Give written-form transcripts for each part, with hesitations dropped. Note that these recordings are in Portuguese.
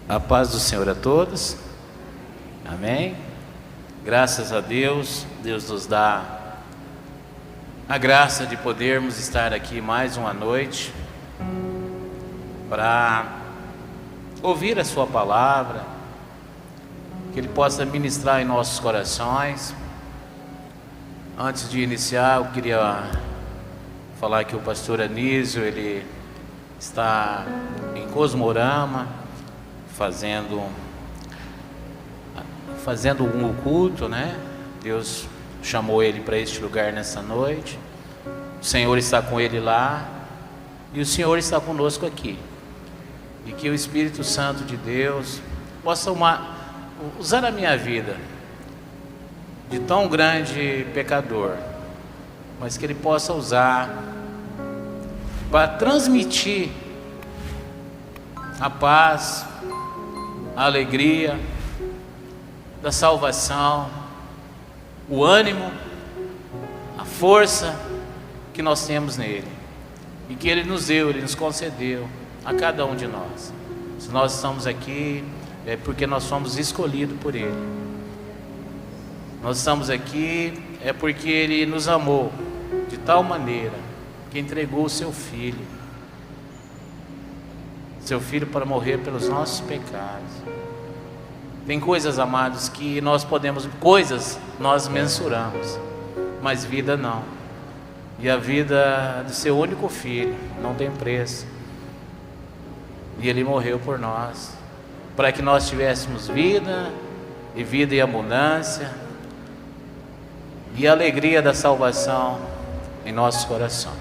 A paz do Senhor a todos, amém? Graças a Deus, Deus nos dá a graça de podermos estar aqui mais uma noite para ouvir a sua palavra, que Ele possa ministrar em nossos corações. Antes de iniciar, eu queria falar que o pastor Anísio, ele está em Cosmorama, fazendo um culto, né? Deus chamou ele para este lugar nessa noite. O Senhor está com ele lá e o Senhor está conosco aqui. E que o Espírito Santo de Deus possa usar a minha vida de tão grande pecador, mas que Ele possa usar para transmitir a paz, a alegria da salvação, o ânimo, a força que nós temos nele, e que Ele nos deu, Ele nos concedeu a cada um de nós. Se nós estamos aqui, é porque nós fomos escolhidos por Ele. Nós estamos aqui é porque Ele nos amou de tal maneira que entregou o seu Filho para morrer pelos nossos pecados. Tem coisas, amados, que nós mensuramos, mas vida não. E a vida do seu único Filho não tem preço. E Ele morreu por nós, para que nós tivéssemos vida e abundância, e a alegria da salvação em nossos corações.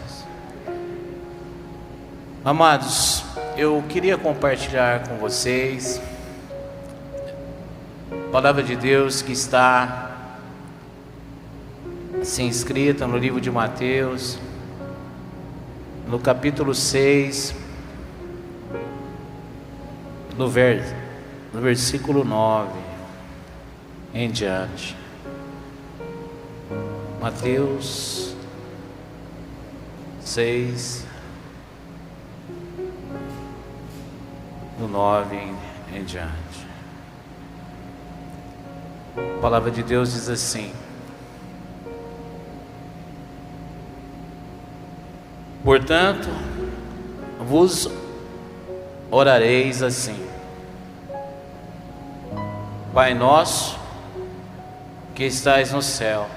Amados, eu queria compartilhar com vocês a palavra de Deus que está assim escrita no livro de Mateus, no capítulo 6, no versículo 9 em diante. Mateus 6, do 9 em diante. A palavra de Deus diz assim: portanto, vos orareis assim: Pai nosso, que estais no céu,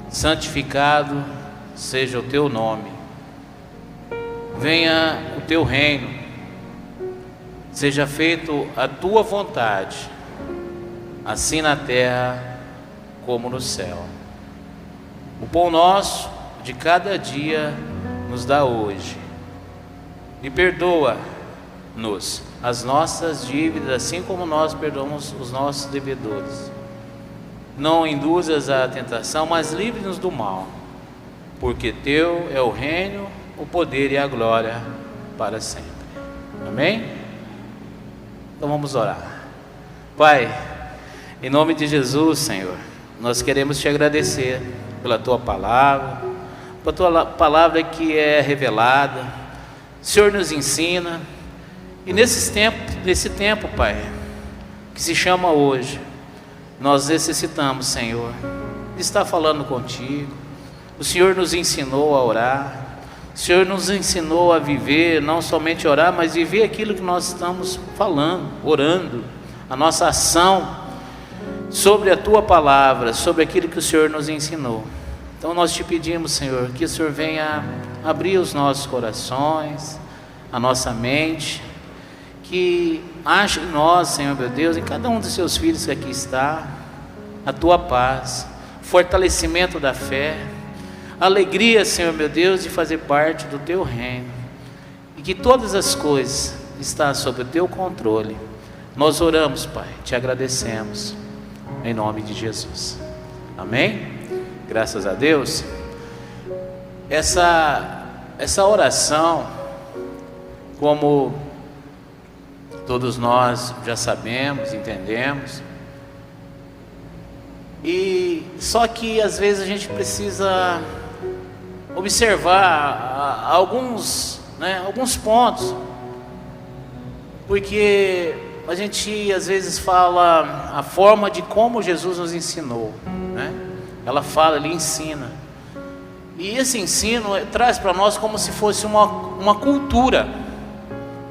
santificado seja o teu nome, venha o teu reino, seja feito a tua vontade, assim na terra como no céu. O pão nosso de cada dia nos dá hoje, e perdoa-nos as nossas dívidas, assim como nós perdoamos os nossos devedores. Não induzas à tentação, mas livre-nos do mal, porque teu é o reino, o poder e a glória para sempre. Amém? Então vamos orar. Pai, em nome de Jesus, Senhor, nós queremos te agradecer pela tua palavra, pela tua palavra que é revelada. O Senhor nos ensina, e nesse tempo, Pai, que se chama hoje, nós necessitamos, Senhor, de estar falando contigo. O Senhor nos ensinou a orar, o Senhor nos ensinou a viver, não somente orar, mas viver aquilo que nós estamos falando, orando, a nossa ação sobre a tua palavra, sobre aquilo que o Senhor nos ensinou. Então nós te pedimos, Senhor, que o Senhor venha abrir os nossos corações, a nossa mente, que haja em nós, Senhor meu Deus, em cada um dos seus filhos que aqui está, a tua paz, fortalecimento da fé, alegria, Senhor meu Deus, de fazer parte do teu reino, e que todas as coisas estão sob o teu controle. Nós oramos, Pai, te agradecemos, em nome de Jesus. Amém? Graças a Deus. Essa oração, como todos nós já sabemos, entendemos, e só que às vezes a gente precisa observar alguns pontos porque a gente às vezes fala a forma de como Jesus nos ensinou, né? Ela fala, ele ensina, e esse ensino traz para nós como se fosse uma cultura,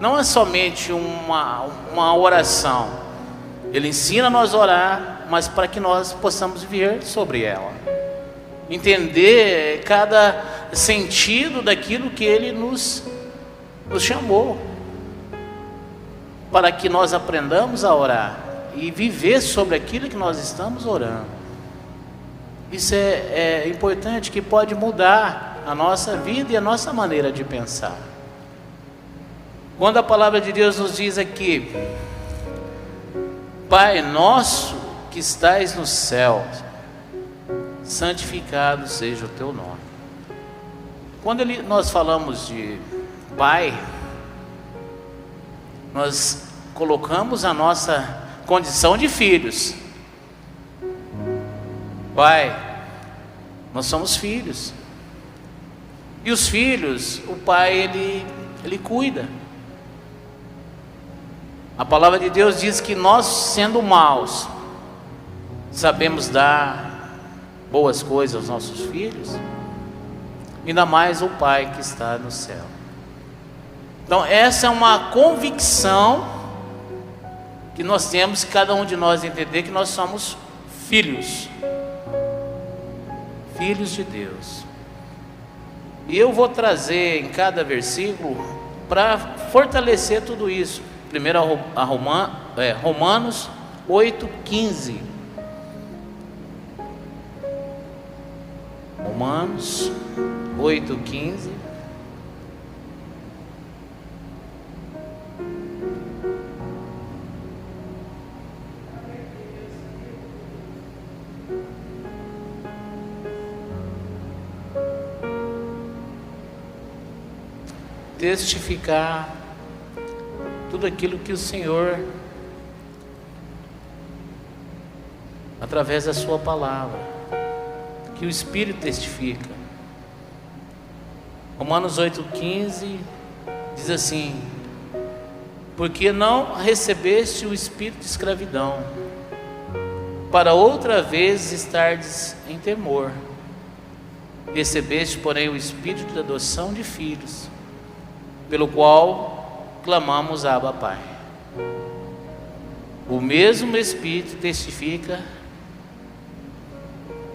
não é somente uma oração. Ele ensina a nós a orar, mas para que nós possamos viver sobre ela, entender cada sentido daquilo que Ele nos chamou, para que nós aprendamos a orar e viver sobre aquilo que nós estamos orando. Isso é importante, que pode mudar a nossa vida e a nossa maneira de pensar. Quando a palavra de Deus nos diz aqui: Pai nosso que estais no céu, santificado seja o teu nome. Quando nós falamos de Pai, nós colocamos a nossa condição de filhos. Pai, nós somos filhos, e os filhos, o pai ele cuida. A palavra de Deus diz que nós, sendo maus, sabemos dar boas coisas aos nossos filhos, ainda mais o Pai que está no céu. Então essa é uma convicção que nós temos, cada um de nós entender que nós somos filhos de Deus. E eu vou trazer em cada versículo para fortalecer tudo isso. Primeiro Romanos 8:15. Romanos 8:15. Testificar tudo aquilo que o Senhor, através da sua palavra, que o Espírito testifica. Romanos 8:15 diz assim: porque não recebeste o espírito de escravidão, para outra vez estardes em temor. Recebeste, porém, o espírito de adoção de filhos, pelo qual clamamos Abba, Pai. O mesmo Espírito testifica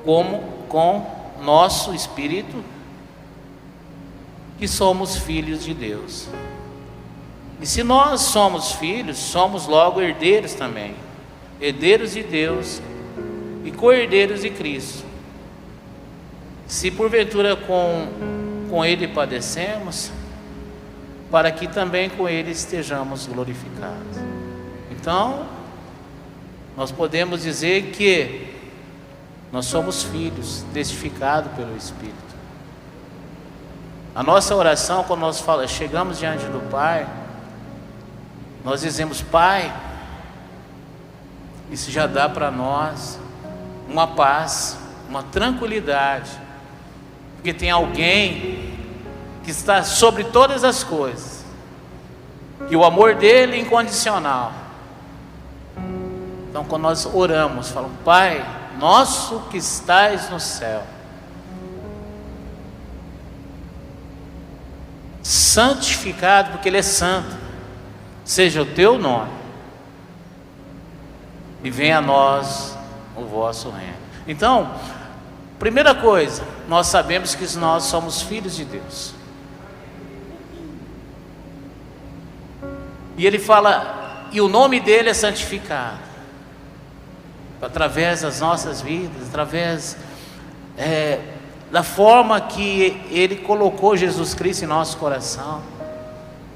como com nosso espírito que somos filhos de Deus. E se nós somos filhos, somos logo herdeiros também, herdeiros de Deus e co-herdeiros de Cristo. Se porventura com Ele padecemos, para que também com Ele estejamos glorificados. Então, nós podemos dizer que nós somos filhos, testificados pelo Espírito. A nossa oração, quando nós chegamos diante do Pai, nós dizemos: Pai, isso já dá para nós uma paz, uma tranquilidade, porque tem alguém que está sobre todas as coisas, que o amor dele é incondicional. Então, quando nós oramos, falamos: Pai nosso que estais no céu, santificado, porque Ele é santo, seja o teu nome, e venha a nós o vosso reino. Então, primeira coisa, nós sabemos que nós somos filhos de Deus. E Ele fala, e o nome dele é santificado, através das nossas vidas, através da forma que Ele colocou Jesus Cristo em nosso coração.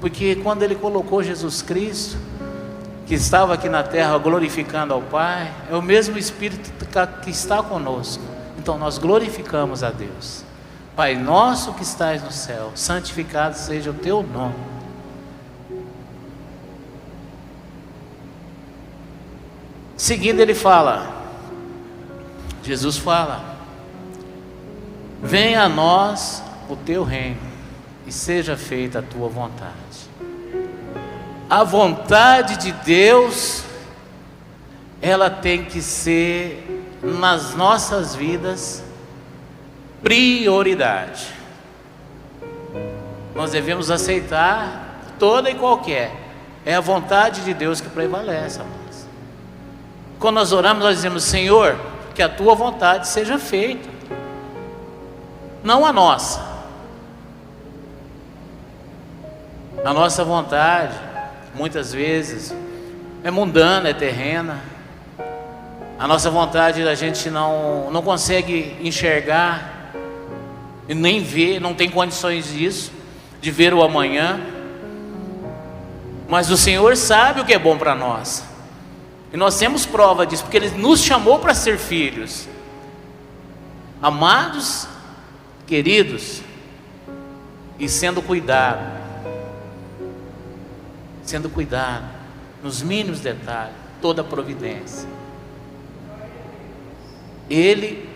Porque quando Ele colocou Jesus Cristo, que estava aqui na terra glorificando ao Pai, é o mesmo Espírito que está conosco. Então nós glorificamos a Deus. Pai nosso que estás no céu, santificado seja o teu nome. Seguindo ele fala, Jesus fala: venha a nós o teu reino e seja feita a tua vontade. a vontade de Deus, ela tem que ser nas nossas vidas prioridade. Nós devemos aceitar toda e qualquer, é a vontade de Deus que prevalece, amados. Quando nós oramos, nós dizemos: Senhor, que a tua vontade seja feita, não a nossa. A nossa vontade, muitas vezes, é mundana, é terrena. A nossa vontade a gente não consegue enxergar, e nem ver, não tem condições disso, de ver o amanhã. Mas o Senhor sabe o que é bom para nós, e nós temos prova disso, porque Ele nos chamou para ser filhos. Amados, queridos, e sendo cuidado nos mínimos detalhes, toda a providência. Ele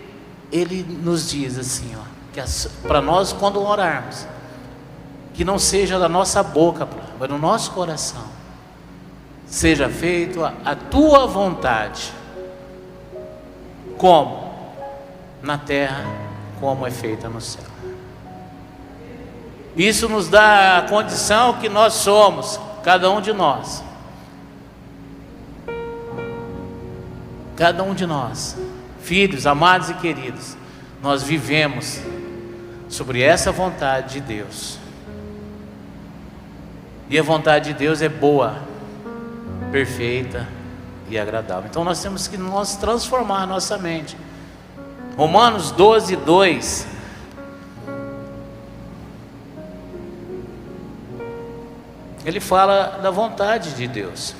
nos diz assim, ó, que para nós, quando orarmos, que não seja da nossa boca, mas no nosso coração, seja feita a tua vontade, como na terra, como é feita no céu. Isso nos dá a condição que nós somos, cada um de nós, filhos amados e queridos, nós vivemos sobre essa vontade de Deus. E a vontade de Deus é boa, perfeita e agradável. Então nós temos que transformar a nossa mente. Romanos 12:2. Ele fala da vontade de Deus.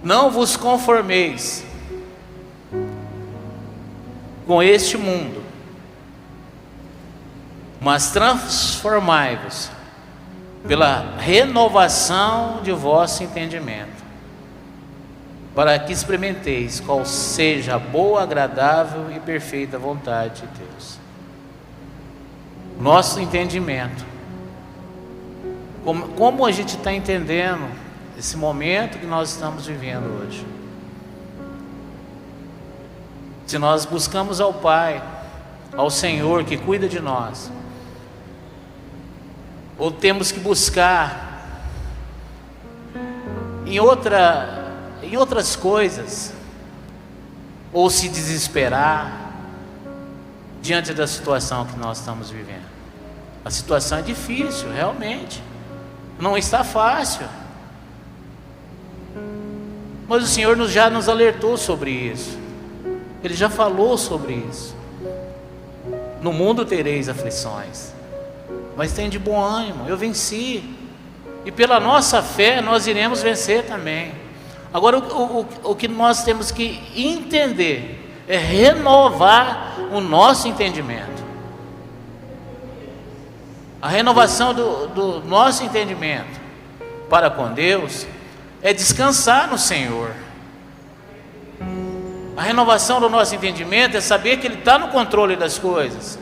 Não vos conformeis com este mundo, mas transformai-vos pela renovação de vosso entendimento, para que experimenteis qual seja a boa, agradável e perfeita vontade de Deus. Nosso entendimento, como a gente está entendendo esse momento que nós estamos vivendo hoje? Se nós buscamos ao Pai, ao Senhor que cuida de nós, ou temos que buscar em outras coisas, ou se desesperar diante da situação que nós estamos vivendo. A situação é difícil, realmente, não está fácil, mas o Senhor já nos alertou sobre isso. Ele já falou sobre isso. No mundo tereis aflições, mas tem de bom ânimo, eu venci, e pela nossa fé nós iremos vencer também. Agora o que nós temos que entender é renovar o nosso entendimento. A renovação do nosso entendimento para com Deus é descansar no Senhor. A renovação do nosso entendimento é saber que Ele está no controle das coisas,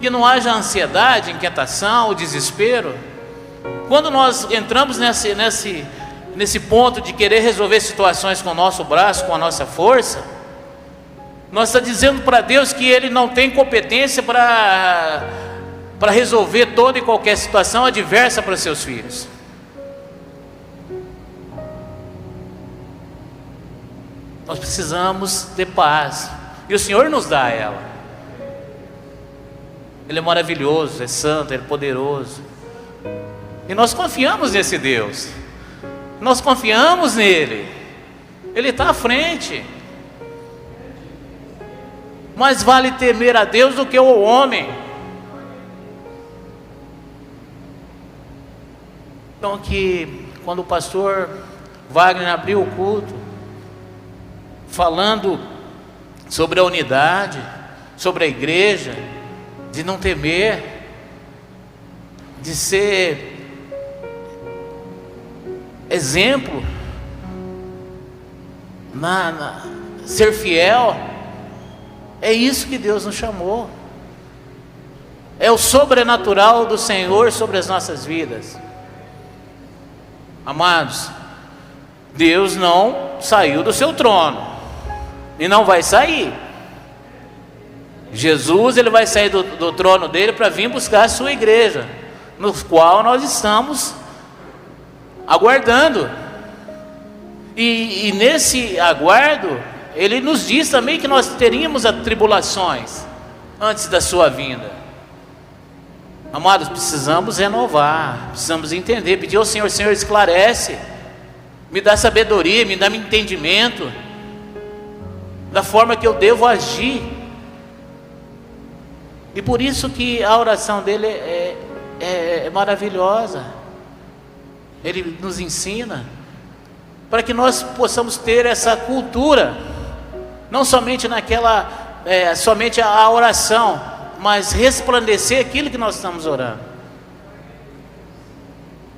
que não haja ansiedade, inquietação, o desespero. Quando nós entramos nesse ponto de querer resolver situações com o nosso braço, com a nossa força, nós estamos dizendo para Deus que Ele não tem competência para resolver toda e qualquer situação adversa para seus filhos. Nós precisamos ter paz, e o Senhor nos dá ela. Ele é maravilhoso, é santo, Ele é poderoso, e nós confiamos nesse Deus, nós confiamos nele, Ele está à frente. Mais vale temer a Deus do que o homem. Então, que quando o pastor Wagner abriu o culto, falando sobre a unidade, sobre a igreja, de não temer, de ser exemplo, ser fiel, É isso que Deus nos chamou. É o sobrenatural do Senhor sobre as nossas vidas. Amados, Deus não saiu do seu trono e não vai sair. Jesus, ele vai sair do trono dele para vir buscar a sua igreja, no qual nós estamos aguardando. E nesse aguardo, ele nos diz também que nós teríamos as tribulações antes da sua vinda. Amados, precisamos renovar, precisamos entender, pedir ao Senhor: Senhor, esclarece, me dá sabedoria, me dá entendimento da forma que eu devo agir. E por isso que a oração dele é maravilhosa. Ele nos ensina para que nós possamos ter essa cultura, não somente somente a oração, mas resplandecer aquilo que nós estamos orando.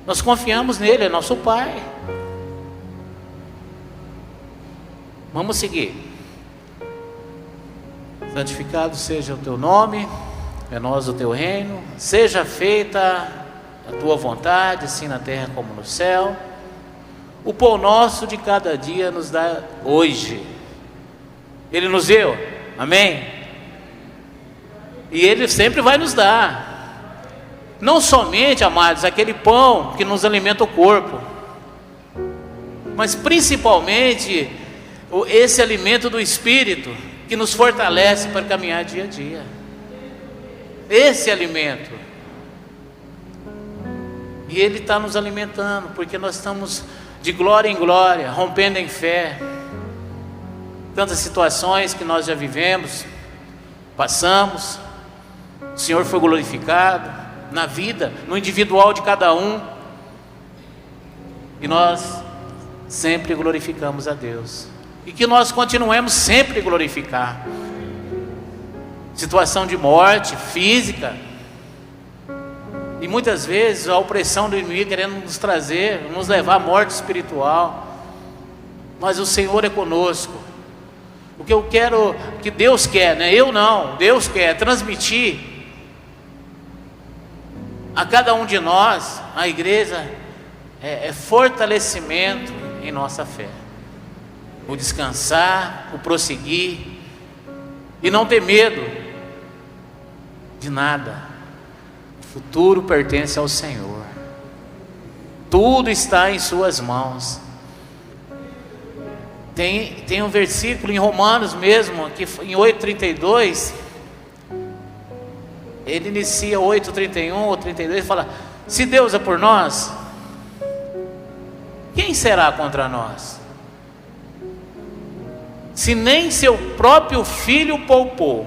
Nós confiamos nele, é nosso Pai. Vamos seguir. Santificado seja o teu nome, é nós o teu reino, seja feita a tua vontade, assim na terra como no céu. O pão nosso de cada dia nos dá hoje. Ele nos deu, amém? E Ele sempre vai nos dar. Não somente, amados, aquele pão que nos alimenta o corpo, mas principalmente esse alimento do Espírito, que nos fortalece para caminhar dia a dia. Esse alimento. E Ele está nos alimentando, porque nós estamos de glória em glória, rompendo em fé. Tantas situações que nós já vivemos, passamos, o Senhor foi glorificado na vida, no individual de cada um, e nós sempre glorificamos a Deus, e que nós continuemos sempre a glorificar. Situação de morte física, e muitas vezes a opressão do inimigo querendo nos trazer, nos levar à morte espiritual, mas o Senhor é conosco. O que eu quero, que Deus quer, né? Eu não, Deus quer transmitir a cada um de nós, a igreja, é fortalecimento em nossa fé, o descansar, o prosseguir, e não ter medo de nada. O futuro pertence ao Senhor, tudo está em suas mãos. Tem um versículo em Romanos mesmo, que em 8:32, ele inicia 8:31 ou 32, fala: se Deus é por nós, quem será contra nós? Se nem seu próprio filho poupou,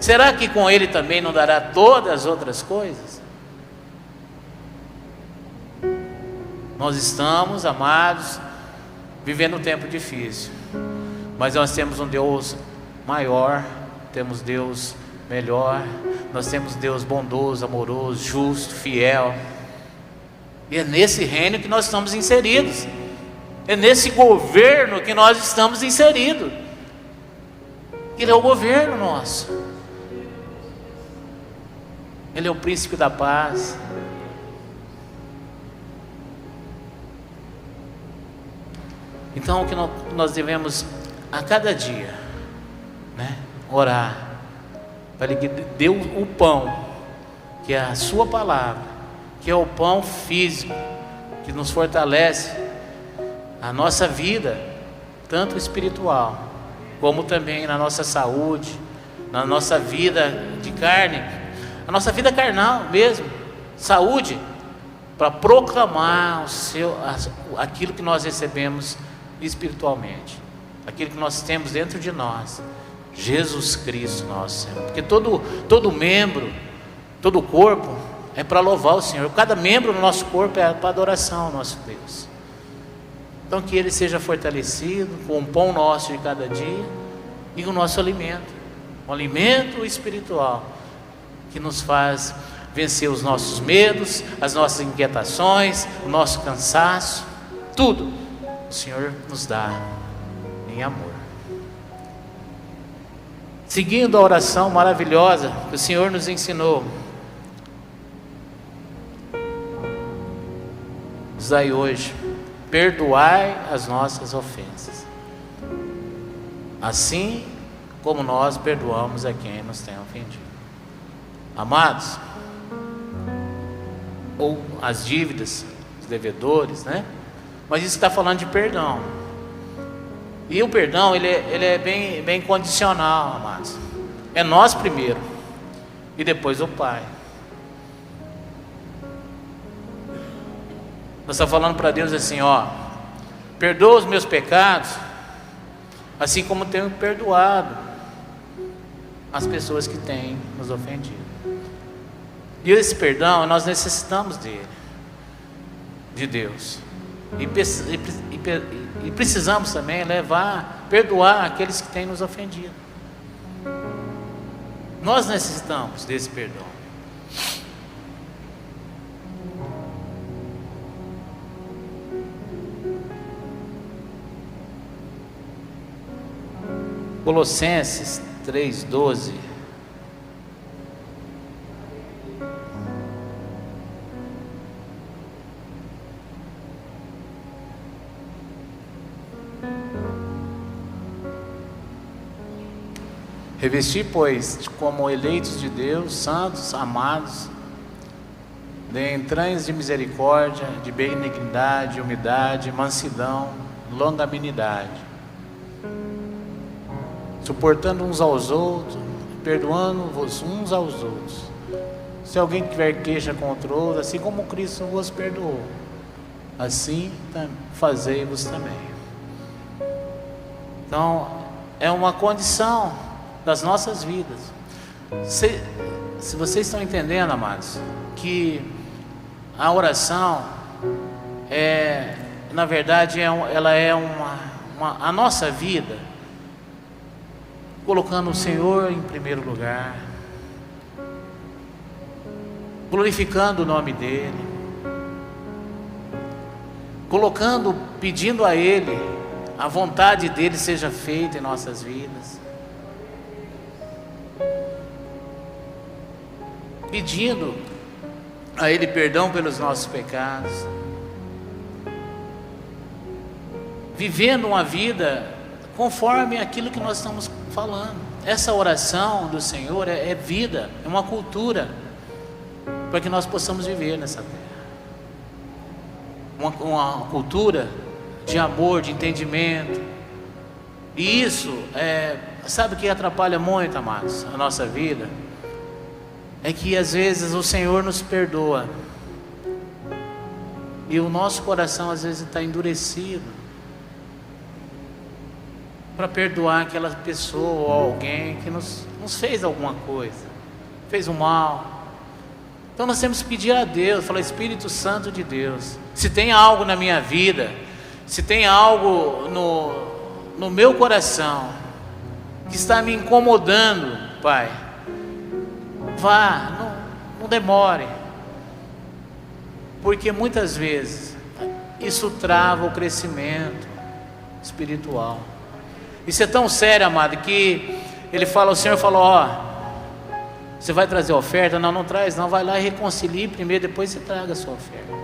será que com ele também não dará todas as outras coisas? Nós estamos, amados, vivendo um tempo difícil, mas nós temos um Deus maior, temos Deus melhor, nós temos Deus bondoso, amoroso, justo, fiel, e é nesse reino que nós estamos inseridos, é nesse governo que nós estamos inseridos. Ele é o governo nosso, Ele é o príncipe da paz. Então, o que nós devemos a cada dia, né, orar para que Ele dê o pão, que é a sua palavra, que é o pão físico, que nos fortalece a nossa vida, tanto espiritual, como também na nossa saúde, na nossa vida de carne, a nossa vida carnal mesmo, saúde, para proclamar aquilo que nós recebemos espiritualmente, aquilo que nós temos dentro de nós, Jesus Cristo nosso Senhor, porque todo membro, todo o corpo é para louvar o Senhor, cada membro do nosso corpo é para adoração ao nosso Deus. Então que Ele seja fortalecido com o pão nosso de cada dia e o nosso alimento, um alimento espiritual, que nos faz vencer os nossos medos, as nossas inquietações, o nosso cansaço, tudo o Senhor nos dá em amor. seguindo a oração maravilhosa que o Senhor nos ensinou, diz aí hoje: perdoai as nossas ofensas, assim como nós perdoamos a quem nos tem ofendido. Amados, ou as dívidas, os devedores, né? Mas isso está falando de perdão. E o perdão, ele é bem condicional, amados. É nós primeiro, e depois o Pai. Nós estamos falando para Deus assim, ó: perdoa os meus pecados, assim como tenho perdoado as pessoas que têm nos ofendido. E esse perdão, nós necessitamos dele, de Deus. E precisamos também perdoar aqueles que têm nos ofendido. Nós necessitamos desse perdão. Colossenses 3:12. Revesti, pois, como eleitos de Deus, santos, amados, de entranhas de misericórdia, de benignidade, humildade, mansidão, longanimidade, suportando uns aos outros, perdoando-vos uns aos outros. Se alguém tiver queixa contra outro, assim como Cristo vos perdoou, assim fazei-vos também. Então, é uma condição das nossas vidas. Se vocês estão entendendo, amados, que a oração na verdade, ela é a nossa vida, colocando o Senhor em primeiro lugar, glorificando o nome dEle, pedindo a Ele, a vontade dEle seja feita em nossas vidas, pedindo a Ele perdão pelos nossos pecados, vivendo uma vida conforme aquilo que nós estamos falando. Essa oração do Senhor é vida, é uma cultura para que nós possamos viver nessa terra, uma cultura de amor, de entendimento. E isso sabe o que atrapalha muito, amados, a nossa vida? É que às vezes o Senhor nos perdoa e o nosso coração às vezes está endurecido para perdoar aquela pessoa ou alguém que nos fez alguma coisa, fez um mal. Então nós temos que pedir a Deus, falar: Espírito Santo de Deus, se tem algo na minha vida, se tem algo no meu coração que está me incomodando, Pai, vá, não demore, porque muitas vezes isso trava o crescimento espiritual. Isso é tão sério, amado, que o Senhor falou: ó, você vai trazer oferta? Não traz, não, vai lá e reconcilie primeiro, depois você traga a sua oferta.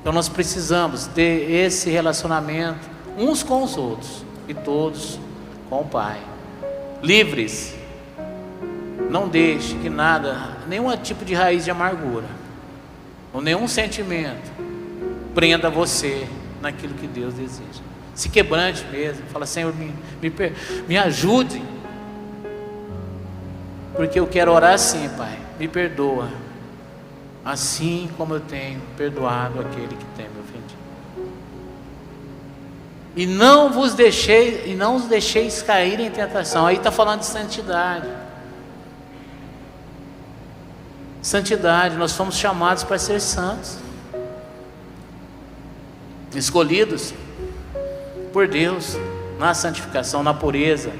Então nós precisamos ter esse relacionamento uns com os outros e todos com o Pai, livres. Não deixe que nada, nenhum tipo de raiz de amargura ou nenhum sentimento prenda você naquilo que Deus deseja. Se quebrante mesmo, fala: Senhor, me ajude, porque eu quero orar assim, Pai, me perdoa, assim como eu tenho perdoado aquele que tem me ofendido. E não os deixeis cair em tentação. Aí está falando de santidade. Santidade, nós fomos chamados para ser santos, escolhidos por Deus na santificação, na pureza.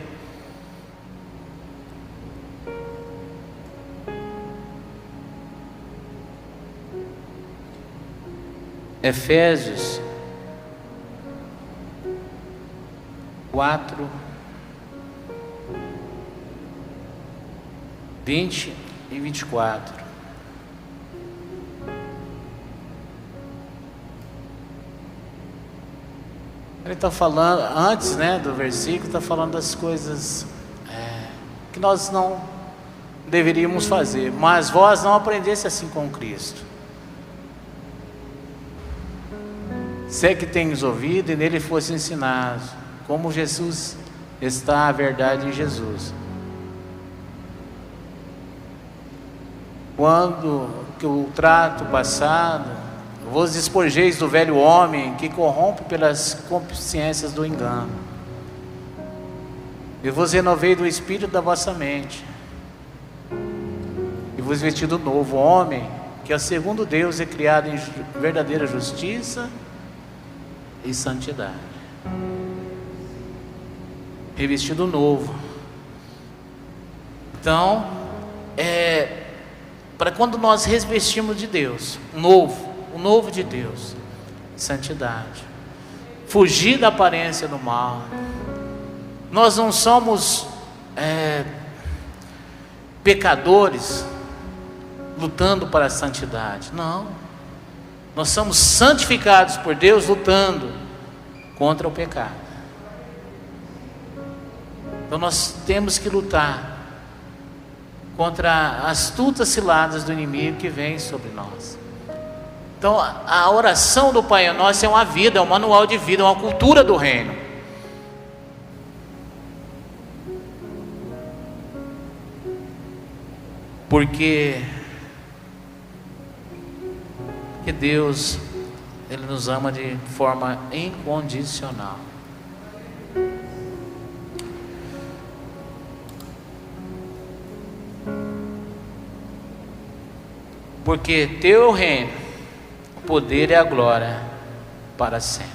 Efésios 4, 20 e 24. Ele está falando, antes do versículo, está falando das coisas que nós não deveríamos fazer. Mas vós não aprendesse assim com Cristo. Se é que tens ouvido e nele fosse ensinado, como Jesus está a verdade em Jesus. Quando que o trato passado, vos despojeis do velho homem que corrompe pelas concupiscências do engano, e vos renovei do espírito da vossa mente, e vos vesti do novo homem, que é segundo Deus é criado em verdadeira justiça e santidade. Revestido novo. Então, para quando nós revestimos de Deus, o novo de Deus, santidade, fugir da aparência do mal. Nós não somos pecadores lutando para a santidade, não. Nós somos santificados por Deus lutando contra o pecado. Então nós temos que lutar contra as astutas ciladas do inimigo que vem sobre nós. Então a oração do Pai Nosso é uma vida, é um manual de vida, é uma cultura do reino. Porque Deus, Ele nos ama de forma incondicional. Porque teu é o reino, o poder e a glória para sempre.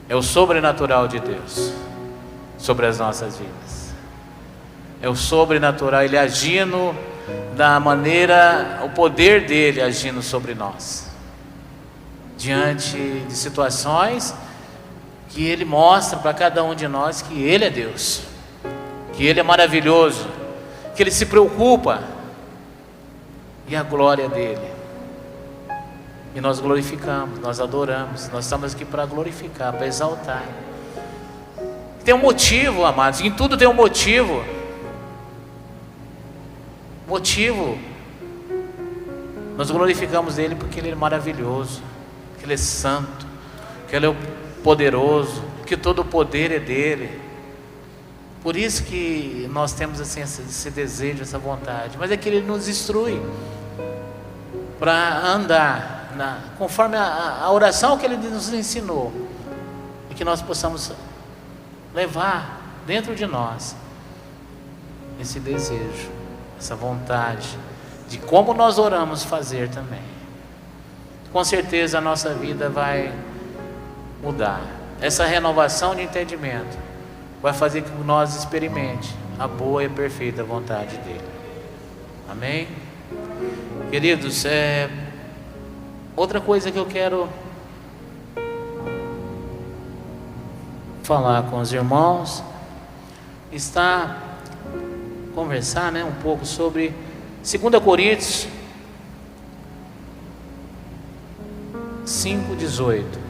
É o sobrenatural de Deus sobre as nossas vidas. É o sobrenatural, Ele agindo da maneira, o poder dele agindo sobre nós, diante de situações que Ele mostra para cada um de nós que Ele é Deus, que Ele é maravilhoso, que Ele se preocupa, e a glória dele, e nós glorificamos, nós adoramos, nós estamos aqui para glorificar, para exaltar. Tem um motivo, amados, em tudo tem um motivo. Nós glorificamos Ele porque Ele é maravilhoso, que Ele é santo, que Ele é poderoso, que todo o poder é dEle. Por isso que nós temos assim esse desejo, essa vontade. Mas é que Ele nos instrui para andar conforme a oração que Ele nos ensinou, e que nós possamos levar dentro de nós esse desejo, essa vontade de como nós oramos fazer também. Com certeza a nossa vida vai mudar. Essa renovação de entendimento vai fazer com que nós experimente a boa e perfeita vontade dele. Amém? Queridos, outra coisa que eu quero falar com os irmãos está conversar um pouco sobre 2 Coríntios 5:18.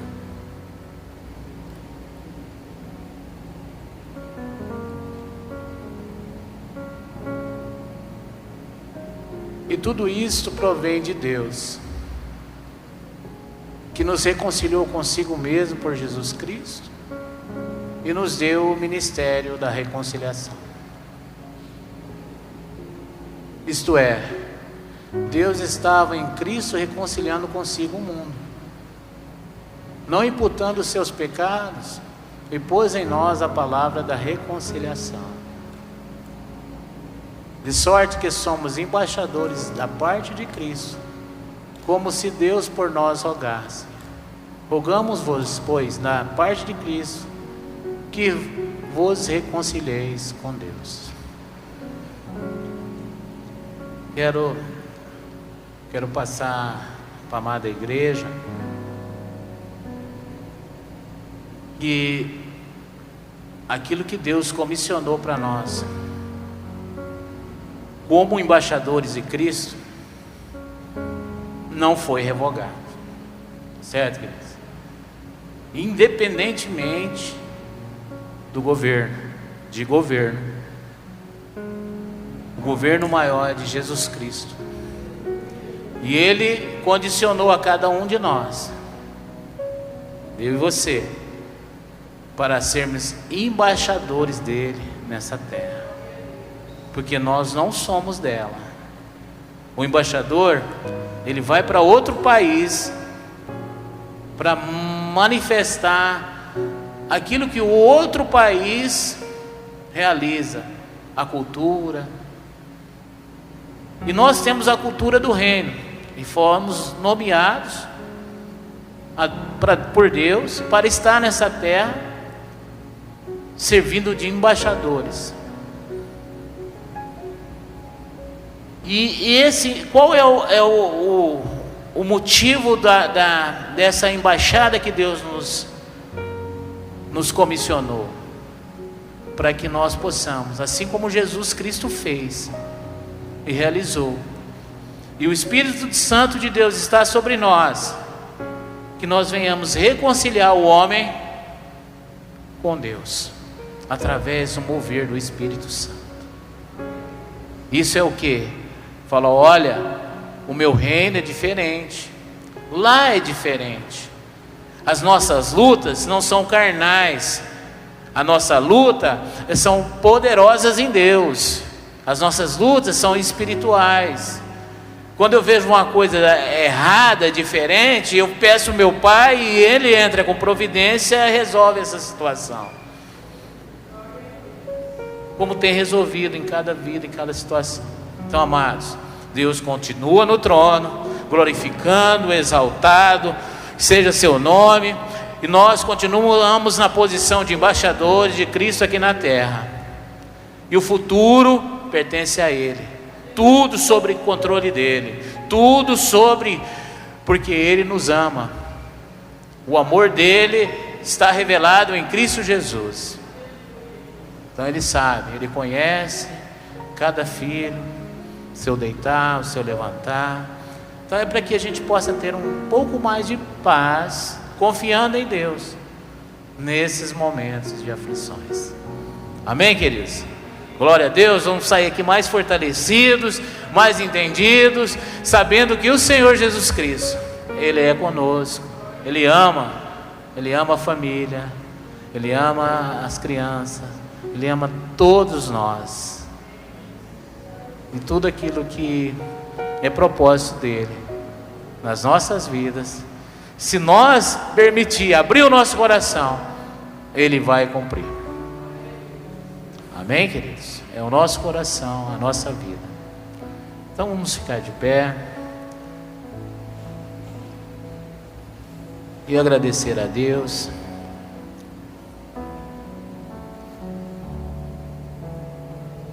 E tudo isto provém de Deus, que nos reconciliou consigo mesmo por Jesus Cristo e nos deu o ministério da reconciliação. Isto é, Deus estava em Cristo reconciliando consigo o mundo, não imputando os seus pecados, e pôs em nós a palavra da reconciliação. De sorte que somos embaixadores da parte de Cristo, como se Deus por nós rogasse. Rogamos-vos, pois, da parte de Cristo, que vos reconcilieis com Deus. Quero passar para a amada igreja que aquilo que Deus comissionou para nós como embaixadores de Cristo, não foi revogado. Certo, queridos? Independentemente do governo, o governo maior é de Jesus Cristo. E Ele condicionou a cada um de nós, eu e você, para sermos embaixadores dele nessa terra, porque nós não somos dela. O embaixador, ele vai para outro país para manifestar aquilo que o outro país realiza, a cultura. E nós temos a cultura do reino, e fomos nomeados por Deus para estar nessa terra, servindo de embaixadores. E qual é o motivo dessa embaixada que Deus nos comissionou? Para que nós possamos, assim como Jesus Cristo fez e realizou, e o Espírito Santo de Deus está sobre nós, que nós venhamos reconciliar o homem com Deus, através do mover do Espírito Santo. Isso é o que? Fala, olha, o meu reino é diferente, lá é diferente. As nossas lutas não são carnais, a nossa luta são poderosas em Deus. As nossas lutas são espirituais. Quando eu vejo uma coisa errada, diferente, eu peço ao meu Pai e Ele entra com providência e resolve essa situação, como tem resolvido em cada vida, em cada situação. Então, amados, Deus continua no trono, glorificando, exaltado seja seu nome, e nós continuamos na posição de embaixadores de Cristo aqui na terra, e o futuro pertence a Ele, tudo sobre o controle dEle, tudo sobre, porque Ele nos ama, o amor dEle está revelado em Cristo Jesus. Então Ele sabe, Ele conhece cada filho, o seu deitar, o seu levantar. Então é para que a gente possa ter um pouco mais de paz, confiando em Deus, nesses momentos de aflições. Amém, queridos? Glória a Deus. Vamos sair aqui mais fortalecidos, mais entendidos, sabendo que o Senhor Jesus Cristo, Ele é conosco, Ele ama a família, Ele ama as crianças, Ele ama todos nós, e tudo aquilo que é propósito dEle nas nossas vidas, se nós permitir, abrir o nosso coração, Ele vai cumprir. Amém, queridos? É o nosso coração, a nossa vida. Então vamos ficar de pé e agradecer a Deus.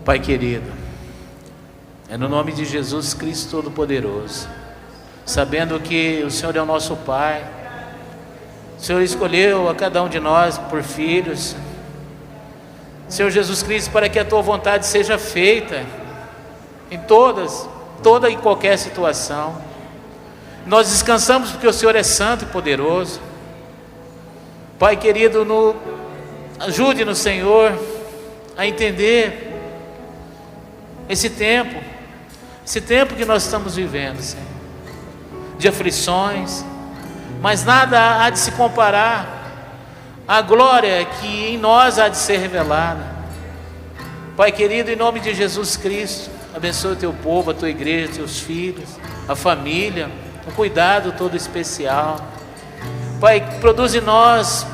Pai querido, é no nome de Jesus Cristo Todo-Poderoso, sabendo que o Senhor é o nosso Pai, o Senhor escolheu a cada um de nós por filhos, Senhor Jesus Cristo, para que a Tua vontade seja feita em toda e qualquer situação. Nós descansamos porque o Senhor é santo e poderoso. Pai querido, ajude-nos, Senhor, a entender esse tempo que nós estamos vivendo, Senhor, de aflições, mas nada há de se comparar à glória que em nós há de ser revelada. Pai querido, em nome de Jesus Cristo, abençoe o Teu povo, a Tua igreja, Teus filhos, a família, um cuidado todo especial. Pai, produz em nós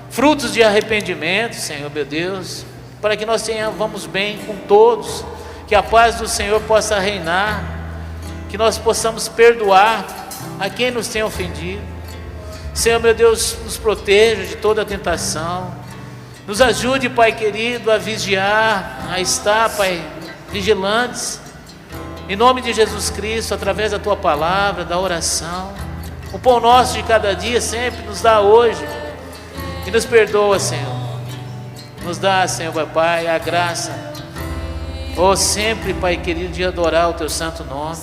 frutos de arrependimento, Senhor meu Deus, para que nós vamos bem com todos, que a paz do Senhor possa reinar, que nós possamos perdoar a quem nos tem ofendido. Senhor meu Deus, nos proteja de toda tentação, nos ajude, Pai querido, a vigiar, a estar, Pai, vigilantes, em nome de Jesus Cristo, através da Tua palavra, da oração. O pão nosso de cada dia sempre nos dá hoje, e nos perdoa, Senhor, nos dá, Senhor, Pai, a graça Oh, sempre, Pai querido, de adorar o Teu santo nome.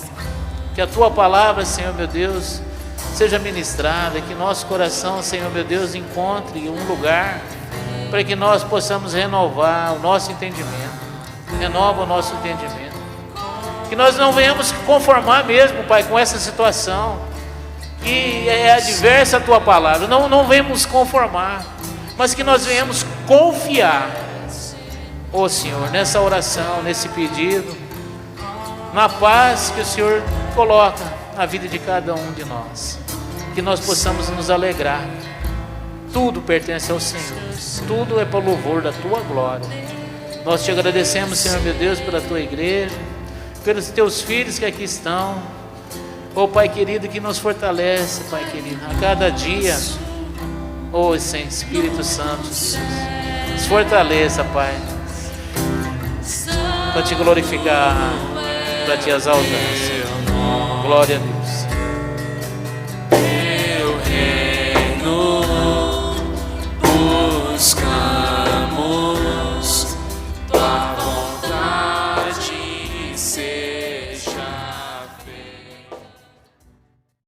Que a Tua palavra, Senhor meu Deus, seja ministrada, que nosso coração, Senhor meu Deus, encontre um lugar para que nós possamos renovar o nosso entendimento. Renova o nosso entendimento. Que nós não venhamos conformar mesmo, Pai, com essa situação que é adversa à Tua palavra. Não venhamos conformar, mas que nós venhamos confiar, ó Senhor, nessa oração, nesse pedido, na paz que o Senhor coloca na vida de cada um de nós. Que nós possamos nos alegrar. Tudo pertence ao Senhor, tudo é para o louvor da Tua glória. Nós te agradecemos, Senhor meu Deus, pela Tua igreja, pelos Teus filhos que aqui estão. Oh Pai querido, que nos fortalece, Pai querido, a cada dia. Oh Espírito Santo, nos fortaleça, Pai, para te glorificar, para te exaltar, Senhor. Glória a Deus.